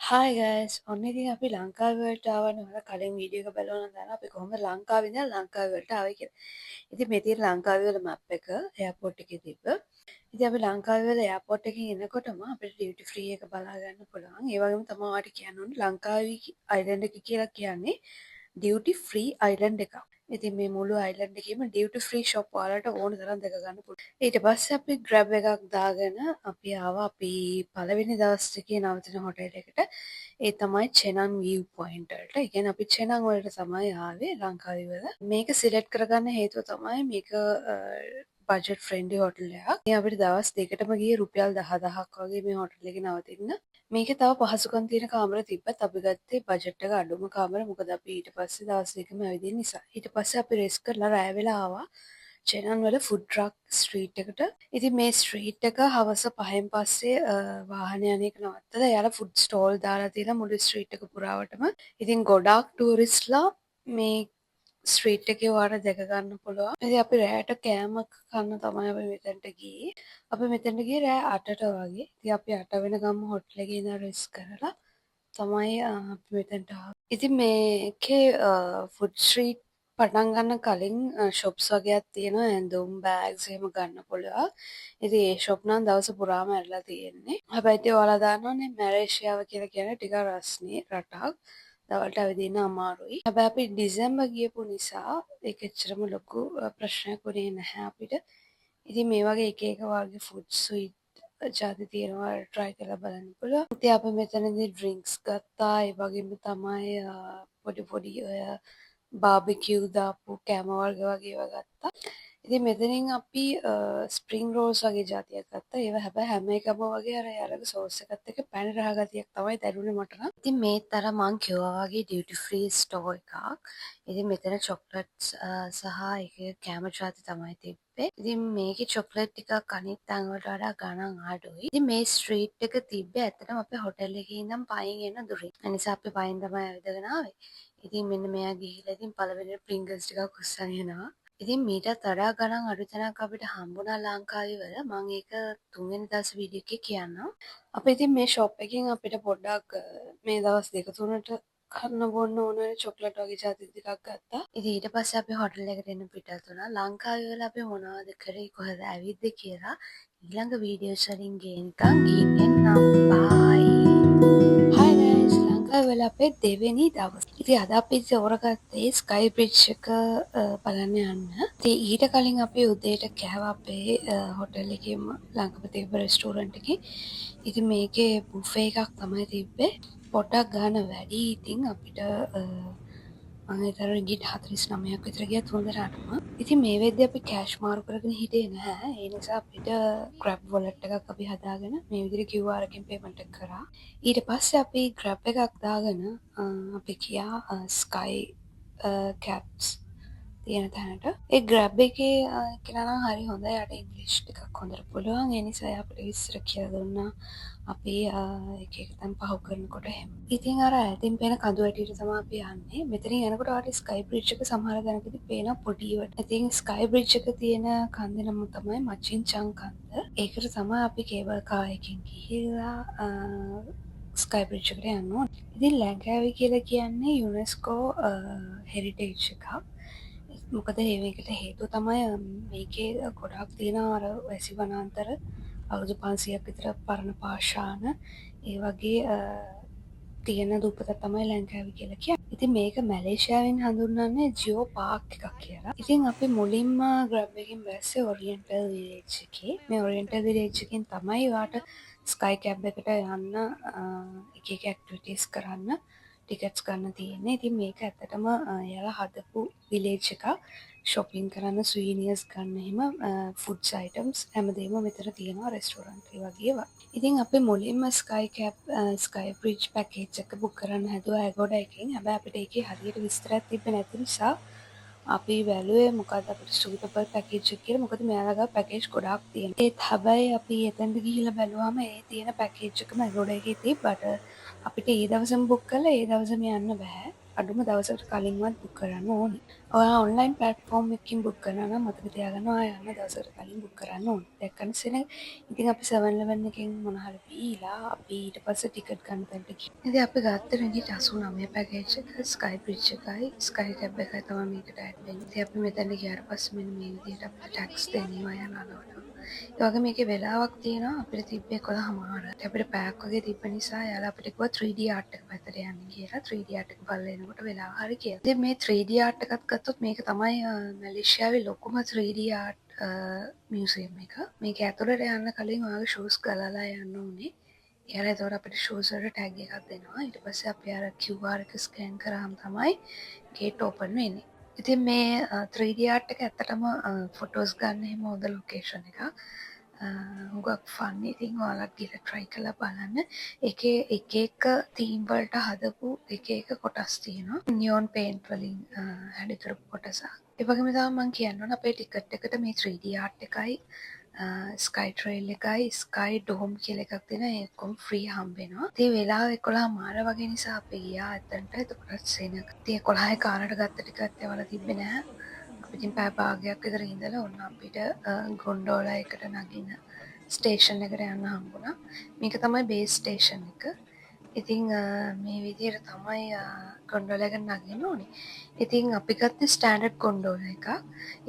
Hi guys ඔන්න ඉතින් අපි ලංකාව වලට ආවනේ ඔයාලා කලින් වීඩියෝ එක බලලා නම් දන්නවා අපි කොහොමද ලංකාවේ ඉඳන් ලංකාව වලට ආවේ කියලා. ඉතින් මේ තියෙන ලංකාවේ වල මැප් එක එයාපෝට් එකේ තිබ්බ. ඉතින් අපි ලංකාවේ වල එයාපෝට් එකකින් එනකොටම අපිට ඩියුටි ෆ්‍රී එක බලා ගන්න පුළුවන්. ඒ වගේම තමයි ඔයාලට කියන්න ඕනේ ලංකාවේ අයිලන්ඩ් එක කියලා කියන්නේ ඩියුටි ෆ්‍රී අයිලන්ඩ් එකක්. ඉතින් මේ මුළු අයිලන්ඩ් එකේම ඩියුටි ෆ්‍රී ෂොප් ඔයාලට ඕන තරම් දැක ගන්න පුළුවන්. ඊට පස්සේ අපි ග්‍රැබ් එකක් දාගෙන අපි ආවා අපි පළවෙනි දවස් එකේ නවතින හොටෙල් එකට. ඒ තමයි චෙනන් විව් පොයින්ට් වලට. ඒ කියන්නේ අපි චෙනන් වලට තමයි ආවේ ලංකාවේ වල. මේක සිලෙක්ට් කරගන්න හේතුව තමයි මේක බජට් ෆ්‍රෙන්ඩ්ලි හොටල් එකක්. ඉතින් අපිට දවස් දෙකටම ගියේ රුපියල් 10,000ක් වගේ මේ හොටල් එකේ නවතින්න. මේකේ තව පහසුකම් තියෙන කාමර තිබ්බත් අපි ගත්තේ බජට් එක අඩුම කාමර. මොකද අපි ඊට පස්සේ දවස් දෙකම ඇවිදින නිසා. ඊට පස්සේ අපි රෙස්ට් කරලා රැ වෙලා ආවා. චෙනන් වල ෆුඩ් ට්‍රක් ස්ට්‍රීට් එකට. ඉතින් මේ ස්ට්‍රීට් එක හවස 5න් පස්සේ වාහන යන එක නවත්තලා එයාලා ෆුඩ් ස්ටෝල් දාලා තියෙන මුළු ස්ට්‍රීට් එක පුරාවටම. ඉතින් ගොඩාක් ටූරිස්ට්ලා මේ ස්ට්‍රීට් එකේ ඔයාලට දැක ගන්න පුළුවන්. ඉතින් අපි රෑට කෑම කන්න තමයි අපි මෙතනට ගියේ. අපි මෙතනට ගියේ රෑ 8ට වගේ. ඉතින් අපි 8 වෙනකම්ම හොටල් එකේ ඉඳන් රෙස්ට් කරලා තමයි අපි මෙතනට ආවේ. ඉතින් මේකේ ෆුඩ් ස්ට්‍රීට් පටන් ගන්න කලින් ෂොප්ස් වගේක් තියෙනවා ඇඳුම් බෑග්ස් එහෙම ගන්න පුළුවන්. ඉතින් ඒ ෂොප් නම් දවස පුරාම ඇරලා තියෙන්නේ. හැබැයි ඉතින් ඔයාලා දන්නවනේ මැලේසියාව කියලා කියන්නේ ටිකක් රස්නේ රටක්. දවල්ට ඇවිදින්න අමාරුයි. හැබැයි අපි ඩිසැම්බර් ගියපු නිසා ඒක එච්චරම ලොකු ප්‍රශ්නයක් වුණේ නැහැ අපිට. ඉතින් මේ වගේ එක එක වගේ ෆුඩ් ස්වීට් ජාති තියෙනවා try කරලා බලන්න පුළුවන්. ඉතින් අපි මෙතනදී ඩ්‍රින්ක්ස් ගත්තා. ඒ වගේම තමයි පොඩි පොඩි ඔය බාබිකියු දාපු කෑම වර්ග වගේ ඒවා ගත්තා. ඉතින් මෙතනින් අපි ස්ප්‍රින්ග් රෝල්ස් වගේ જાතියක් ගත්තා. ඒවා හැබැයි හැම එකම වගේ අර යාළගේ සෝස් එකත් එක්ක පැණි රහ ගතියක් තමයි දැනුනේ මට නම්. ඉතින් මේත් අර මං කිව්වා වගේ ඩියුටි ෆ්‍රී ස්ටෝර් එකක්. ඉතින් මෙතන චොක්ලට්ස් සහ එක කෑම જાති තමයි තිබ්බේ. ඉතින් මේකේ චොක්ලට් ටිකක් අනිත් තැන් වලට වඩා ගණන් අඩුයි. ඉතින් මේ ස්ට්‍රීට් එක තිබ්බේ ඇත්තටම අපේ හොටෙල් එකේ ඉඳන් පයින් එන දුරින්. ඒ නිසා අපි පයින් තමයි ඇවිදගෙන ආවේ. ඉතින් මෙන්න මෙයා ගිහිල්ලා ඉතින් පළවෙනි ප්‍රින්ගල්ස් ටිකක් උස්සන් එනවා. ඉතින් මීටත් වඩා ගණන් අඩු තැනක් අපිට හම්බුණා ලංකාවේ වල. මම ඒක තුන්වෙනි දවස් වීඩියෝ එකේ කියන්නම්. අපි ඉතින් මේ ෂොප් එකෙන් අපිට පොඩ්ඩක් මේ දවස් දෙක තුනට කන්න බොන්න ඕන වෙන චොක්ලට් වගේ જાති ටිකක් ගත්තා. ඉතින් ඊට පස්සේ අපි හොටෙල් එකට එන්න පිටත් වුණා. ලංකාවේ වල අපි මොනවද කරේ කොහෙද ඇවිද්ද කියලා ඊළඟ වීඩියෝස් වලින් ගේනකම් ගිහින් එන්නම්. බයි. Hi guys, ලංකාවේ වල අපේ දෙවෙනි දවස්. ඉතින් අද අපි තෝරගත්තේ ස්කයි බ්‍රිජ් එක බලන්න යන්න. ඉතින් ඊට කලින් අපි උදේට කෑවා අපේ හොටෙල් එකේම ළඟම තිබ්බ රෙස්ටෝරන්ට් එකේ. ඉතින් මේකේ බුෆේ එකක් තමයි තිබ්බේ. පොඩ්ඩක් ගාන වැඩි. ඉතින් අපිට මම හිතන්නේ රින්ගිට් 49ක් විතර ගියත් හොඳට අඩුම. ඉතින් මේ වෙද්දී අපි කෑෂ් මාරු කරගෙන හිටියේ නැහැ. ඒ නිසා අපිට Grab wallet එකක් අපි හදාගෙන මේ විදිහට QR එකෙන් payment එක කරා. ඊට පස්සේ අපි Grab එකක් දාගෙන අපි ගියා Sky Cabs තියෙන තැනට. ඒ Grab එකේ කෙනා නම් හරි හොඳයි. යාට ඉංග්‍රීසි ටිකක් හොඳට පුළුවන්. ඒ නිසා එයා අපිට විස්තර කියලා දුන්නා. අපි එක එක තැන් පහු කරනකොට එහෙම. ඉතින් අර ඈතින් පේන කඳු වැටියට තමයි අපි යන්නේ. මෙතනින් යනකොට ඔයාලට ස්කයි බ්‍රිජ් එක සමහර තැනකදී පේනවා පොඩිවට. ඉතින් ස්කයි බ්‍රිජ් එක තියෙන කන්දේ නම තමයි මචින්චන් කන්ද. ඒකට තමයි අපි කේබල් කාර් එකකින් ගිහිල්ලා ස්කයි බ්‍රිජ් එකට යන්න ඕනේ. ඉතින් ලංකාවේ කියලා කියන්නේ යුනෙස්කෝ හෙරිටේජ් එකක්. මොකද මේකට හේතුව තමයි මේකේ ගොඩාක් තියෙනවා අර වැසි වනාන්තර අවුරුදු 500ක් විතර පරණ පාෂාණ ඒ වගේ තියෙන දූපත තමයි ලංකාවේ කියලා කියන්නේ. ඉතින් මේක මැලේසියාවෙන් හඳුන්වන්නේ ජියෝ පාර්ක් එකක් කියලා. ඉතින් අපි මුලින්ම ග්‍රැබ් එකකින් බැස්සේ ඔරියන්ටල් විලේජ් එකේ. මේ ඔරියන්ටල් විලේජ් එකෙන් තමයි ඔයාට ස්කයි කැබ් එකට යන්න එක එක ඇක්ටිවිටීස් කරන්න ටිකට්ස් ගන්න තියෙන්නේ. ඉතින් මේක ඇත්තටම එයාලා හදපු විලේජ් එකක්. shopping කරන්න සුවීනියර්ස් ගන්න එහෙම ෆුඩ්ස් අයිටම්ස් හැමදේම මෙතන තියෙනවා රෙස්ටෝරන්ට් ඒ වගේ ඒවා. ඉතින් අපි මුලින්ම ස්කයි බ්‍රිජ් පැකේජ් එක බුක් කරන්න හැදුවා ඇගෝඩා එකෙන්. හැබැයි අපිට ඒකේ හරියට විස්තරයක් තිබ්බේ නැති නිසා අපි බැලුවේ මොකක්ද අපිට සූටබල් පැකේජ් එක කියලා. මොකද මෙයාලා ගාව පැකේජ් ගොඩාක් තියෙනවා. ඒත් හැබැයි අපි එතනට ගිහිල්ලා බැලුවාම ඒ තියෙන පැකේජ් එකම ඇගෝඩා එකේ තිබ්බට අපිට ඒ දවසම බුක් කළා ඒ දවසම යන්න බෑ. අඩුම දවසකට කලින්වත් බුක් කරන්න ඕනේ. ඔයා ඔන්ලයින් ප්ලැට්ෆෝම් එකකින් බුක් කරනවා නම් මතක තියාගන්න ඔයා යන්න දවසකට කලින් බුක් කරන්න ඕනේ. දැක්කම ඉතින් අපි 7-Eleven එකෙන් මොන හරි බීලා අපි ඊට පස්සේ ටිකට් ගන්න තැනට ගියා. ඉතින් අපි ගත්ත $89 පැකේජ් එක ස්කයි බ්‍රිජ් එකයි ස්කයි කැබ් එකයි තමයි මේකට ඇඩ් වෙන්නේ. ඉතින් අපි මෙතන ගියාට පස්සේ මෙන්න මේ විදිහට අපිට ටැක්ස් දෙනවා යනවා. ඒ වගේ මේකේ වෙලාවක් තියෙනවා අපිට තිබ්බේ 11:00. අපිට පැයක් වගේ තිබ්බ නිසා යාළුවා අපිට කිව්වා 3D ආර්ට් එක පැත්තට යන්න කියලා. 3D ආර්ට් එක බලලා එනකොට වෙලාව හරි කියලා. ඉතින් මේ 3D ආර්ට් එකත් ගත්තොත් මේක තමයි මැලේසියාවේ ලොකුම 3D ආර්ට් මියුසියම් එක. මේක ඇතුළට යන්න කලින් ඔයාගේ ෂූස් ගලලා යන්න ඕනේ. එයාලා එතකොට අපිට ෂූස් වලට ටැග් එකක් දෙනවා. ඊට පස්සේ අපි අර QR එක ස්කෑන් කරාම තමයි ගේට් ඕපන් වෙන්නේ. ඉතින් මේ 3D ආර්ට් එක ඇත්තටම ෆොටෝස් ගන්න එහෙම හොඳ ලොකේෂන් එකක්. හුඟක් ෆන්. ඉතින් ඔයාලත් ගිහලා try කරලා බලන්න. ඒකේ එක එක තීම් වලට හදපු එක එක කොටස් තියෙනවා. නියොන් පේන්ට් වලින් හැඩ කරපු කොටසක්. ඒ වගේම තමයි මම කියන්න ඕන අපේ ටිකට් එකට මේ 3D ආර්ට් එකයි ස්කයි ට්‍රේල් එකයි ස්කයි ඩෝම් කියලා එකක් තියෙනවා. ඒ ඔක්කොම ෆ්‍රී හම්බ වෙනවා. ඉතින් වෙලාව 11:00 වගේ නිසා අපි ගියා එතනට. එතකොට සෙනග. ඉතින් 11:00 කාලට ගත්ත ටිකට් ඒවල තිබ්බේ නැහැ. අපි ඉතින් පැය භාගයක් විතර ඉඳලා ඔන්න අපිට ගොන්ඩෝලා එකට නගින ස්ටේෂන් එකට යන්න හම්බුණා. මේක තමයි බේස් ස්ටේෂන් එක. ඉතින් මේ විදිහට තමයි ගොන්ඩෝලා එකට නගින්න ඕනේ. ඉතින් අපි ගත්තේ ස්ටෑන්ඩඩ් ගොන්ඩෝලා එකක්.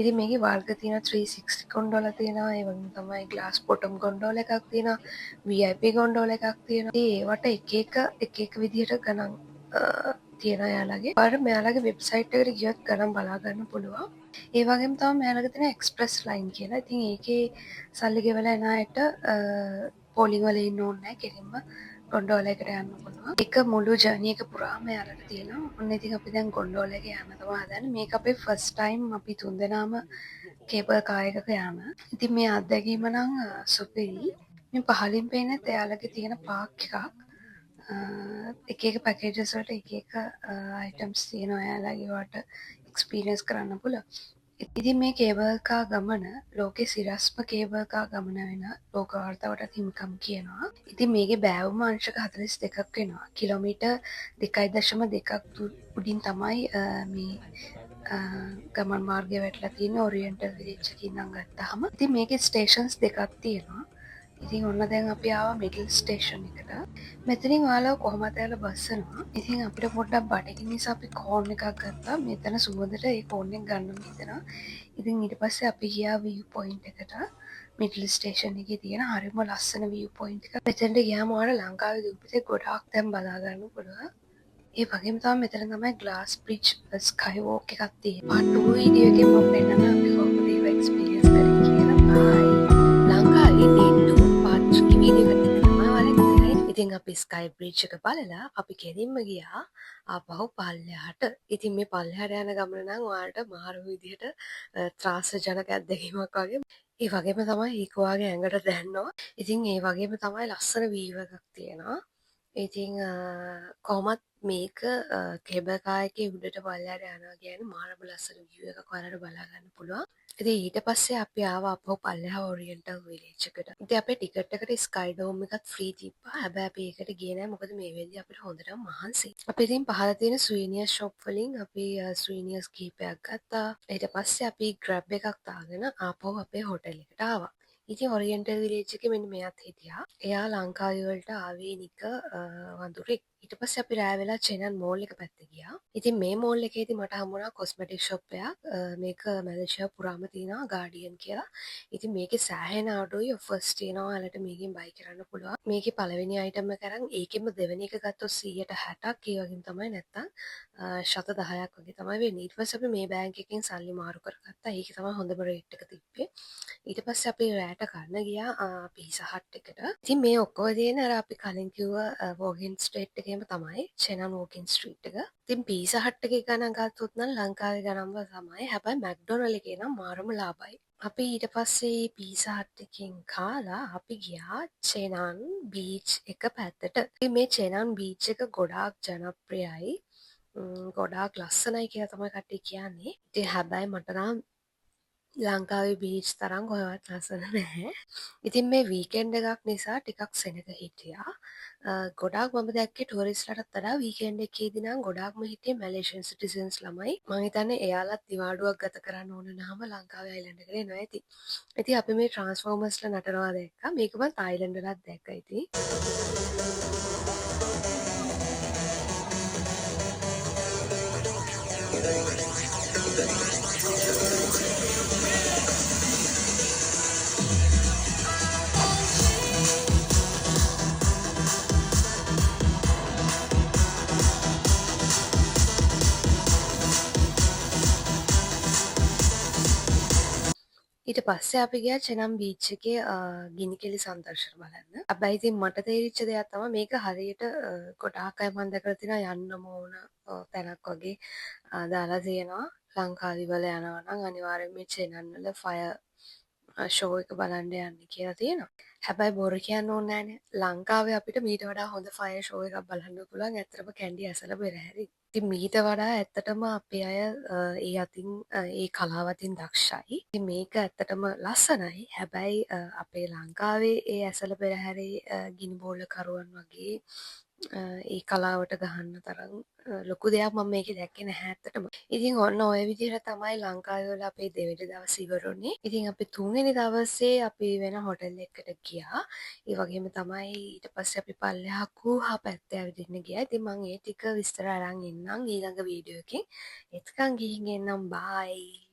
ඉතින් මේකේ වර්ග තියෙනවා 360 ගොන්ඩෝලා තියෙනවා. ඒ වගේම තමයි ග්ලාස් බොටම් ගොන්ඩෝලා එකක් තියෙනවා. VIP ගොන්ඩෝලා එකක් තියෙනවා. ඉතින් ඒවට එක එක විදිහට ගණන් තියෙනවා යාළුවගේ. ඔයාලට මෙයාලගේ වෙබ්සයිට් එකට ගියොත් ගණන් බලා ගන්න පුළුවන්. ඒ වගේම තමයි මෙයාලගේ තියෙන එක්ස්ප්‍රස් ලයින් කියලා. ඉතින් ඒකේ සල්ලි ගෙවලා එන අයට පෝලිං වල ඉන්න ඕනේ නැහැ. කෙලින්ම ගොන්ඩෝලා එකට යන්න පුළුවන්. ඒක මුළු ජර්නි එක පුරාම යාළුවට තියෙනවා. ඔන්න ඉතින් අපි දැන් ගොන්ඩෝලා එකේ යන්න තමයි හදන්නේ. මේක අපේ ෆස්ට් ටයිම් අපි තුන්දෙනාම කේබල් කාර් එකක යන. ඉතින් මේ අත්දැකීම නම් සුපිරි. මේ පහලින් පේන්නේ එයාලගේ තියෙන පාක් එකක්. එක එක පැකේජස් වලට එක එක අයිටම්ස් තියෙනවා එයාලගේ වට එක්ස්පීරියන්ස් කරන්න පුළුවන්. ඉතින් මේ කේබල් කාර් ගමන ලෝකේ සිරස්ම කේබල් කාර් ගමන වෙන ලෝක වාර්තාවටත් හිමිකම් කියනවා. ඉතින් මේකේ බෑවුම අංශක 42ක් වෙනවා. කිලෝමීටර් 2.2 උඩින් තමයි මේ ගමන් මාර්ගය වැටලා තියෙන්නේ ඔරියන්ටල් විලේජ් එකකින් නම් ගත්තාම. ඉතින් මේකේ ස්ටේෂන්ස් දෙකක් තියෙනවා. ඉතින් ඔන්න දැන් අපි ආවා මිඩල් ස්ටේෂන් එකට. මෙතනින් ඔයාලව කොහොමද යාලා බස්සනවා. ඉතින් අපිට පොඩ්ඩක් බඩගිනි නිසා අපි කෝන් එකක් ගත්තා. මෙතන සුවඳට ඒ කෝන් එක ගන්න හිතෙනවා. ඉතින් ඊට පස්සේ අපි ගියා view point එකට. මිඩල් ස්ටේෂන් එකේ තියෙන හරිම ලස්සන view point එක. මෙතනට ගියාම ඔයාලා ලංකාවේ දූපතේ ගොඩාක් දැන් බලා ගන්න පුළුවන්. ඒ වගේම තමයි මෙතන තමයි ග්ලාස් බ්‍රිජ් ස්කයි වෝක් එකක් තියෙන්නේ. part 2 වීඩියෝ එකෙන් මම පෙන්නනවා අපි කොහොමද ඒක එක්ස්පීරියන්ස් කරේ කියලා. බයි. ලංකාවේ D2 part 3 වීඩියෝ එකට තමයි ඔයාලා ඉතින් අපි ස්කයි බ්‍රිජ් එක බලලා අපි කෙලින්ම ගියා ආපහු පල්ලෙහාට. ඉතින් මේ පල්ලෙහාට යන ගමන නම් ඔයාලට මාරු විදිහට ත්‍රාසජනක අත්දැකීමක් වගේ. ඒ වගේම තමයි ඒක ඔයාගේ ඇඟට දැනෙනවා. ඉතින් ඒ වගේම තමයි ලස්සන වීව් එකක් තියෙනවා. ඉතින් කොහොමත් මේක කේබල් කාර් එකේ උඩට පල්ලෙහාට යනවා කියන්නේ මාරම ලස්සන view එකක් ඔයාලට බලා ගන්න පුළුවන්. ඉතින් ඊට පස්සේ අපි ආවා අපහු පල්ලෙහා ඔරියන්ටල් විලේජ් එකට. ඉතින් අපේ ටිකට් එකට ස්කයි ඩෝම් එකත් ෆ්‍රී තිබ්බා. හැබැයි අපි ඒකට ගියේ නැහැ මොකද මේ වෙලෙදි අපිට හොඳටම මහන්සි. අපි ඉතින් පහල තියෙන සුවීනියර් ෂොප් වලින් අපි සුවීනියර්ස් කීපයක් ගත්තා. ඊට පස්සේ අපි ග්‍රැබ් එකක් දාගෙන ආපහු අපේ හොටෙල් එකට ආවා. ඉතින් ඔරියන්ටල් විලේජ් එකේ මෙන්න මෙයාත් හිටියා. එයා ලංකාවේ වලට ආවේනික වඳුරෙක්. ඊට පස්සේ අපි රෑ වෙලා චෙනන් මෝල් එක පැත්තේ ගියා. ඉතින් මේ මෝල් එකේදී මට හම්බුණා කොස්මැටික් ෂොප් එකක්. මේක මැලේසියා පුරාම තියෙනවා ගාඩියන් කියලා. ඉතින් මේකේ සෑහෙන අඩුයි ඔෆර්ස් තියෙනවා. ඔයාලට මේකෙන් බයි කරන්න පුළුවන්. මේකේ පළවෙනි අයිටම් එක අරන් ඒකෙම දෙවෙනි එක ගත්තොත් 160ක් ඒ වගේම තමයි නැත්තම් ශත 10ක් වගේ තමයි වෙන්නේ. ඊට පස්සේ අපි මේ බැංක් එකෙන් සල්ලි මාරු කරගත්තා. ඒකේ තමයි හොඳම රේට් එක තිබ්බේ. ඊට පස්සේ අපි රෑට කන්න ගියා පීසා හට් එකට. ඉතින් මේ ඔක්කොම තියෙන අර අපි කලින් කිව්ව වෝගින් ස්ට්‍රීට් එකේම තමයි චෙනන් වෝගින් ස්ට්‍රීට් එක. ඉතින් පීසා හට් එකේ ගණන් ගත්තොත් නම් ලංකාවේ ගණන්ව තමයි. හැබැයි මැක්ඩොනල්ඩ් එකේ නම් මාරම ලාභයි. අපි ඊට පස්සේ පීසා හට් එකෙන් කාලා අපි ගියා චෙනන් බීච් එක පැත්තට. ඉතින් මේ චෙනන් බීච් එක ගොඩාක් ජනප්‍රියයි. ගොඩාක් ලස්සනයි කියලා තමයි කට්ටිය කියන්නේ. ඉතින් හැබැයි මට නම් ලංකාවේ බීච් තරම් කොහෙවත් ලස්සන නැහැ. ඉතින් මේ වීකෙන්ඩ් එකක් නිසා ටිකක් සෙනග හිටියා. ගොඩක් මම දැක්කේ ටූරිස්ට්ලටත් වඩා වීකෙන්ඩ් එකේදී නම් ගොඩාක්ම හිටියේ මැලේසියන් සිටිසන්ස් ළමයි. මම හිතන්නේ එයාලත් දිවාඩුවක් ගත කරන්න ඕන නම් ලංකාවේ අයිලන්ඩ් එකට එනවා ඇති. ඉතින් අපි මේ ට්‍රාන්ස්ෆෝමර්ස්ලා නටනවා දැක්කා. මේක මම තායිලන්ඩ් වලත් දැක්කා ඉතින්. ඊට පස්සේ අපි ගියා චෙනම් බීච් එකේ ගිනිකෙලි සංදර්ශන බලන්න. හැබැයි ඉතින් මට තේරිච්ච දෙයක් තමයි මේක හරියට ගොඩාක් අය මම දැකලා තියෙනවා යන්නම ඕන තැනක් වගේ දාලා තියෙනවා. ලංකාවේ වල යනවා නම් අනිවාර්යයෙන් මේ චෙනන් වල ෆයර් ෂෝ එක බලන්න යන්න කියලා තියෙනවා. හැබැයි බොරු කියන්න ඕනේ නෑනේ. ලංකාවේ අපිට මීට වඩා හොඳ ෆයර් ෂෝ එකක් බලන්න පුළුවන්. ඇත්තටම කැන්ඩි ඇසල පෙරහැරි. ඉතින් මීට වඩා ඇත්තටම අපේ අය ඒ අතින් ඒ කලාව අතින් දක්ෂයි. ඉතින් මේක ඇත්තටම ලස්සනයි. හැබැයි අපේ ලංකාවේ ඒ ඇසල පෙරහැරේ ගිනි බෝල කරුවන් වගේ ඒ කලාවට ගහන්න තරම් ලොකු දෙයක් මම මේකේ දැක්කේ නැහැ ඇත්තටම. ඉතින් ඔන්න ඔය විදිහට තමයි ලංකාවේ වල අපේ දෙවෙනි දවස් ඉවරුනේ. ඉතින් අපි තුන්වෙනි දවසේ අපි වෙන හොටෙල් එකකට ගියා. ඒ වගේම තමයි ඊට පස්සේ අපි පල්ලෙහා කූහා පැත්තේ ඇවිදින්න ගියා. ඉතින් මම ඒ ටික විස්තර අරන් එන්නම් ඊළඟ වීඩියෝ එකෙන්. එතකන් ගිහින් එන්නම් බයි.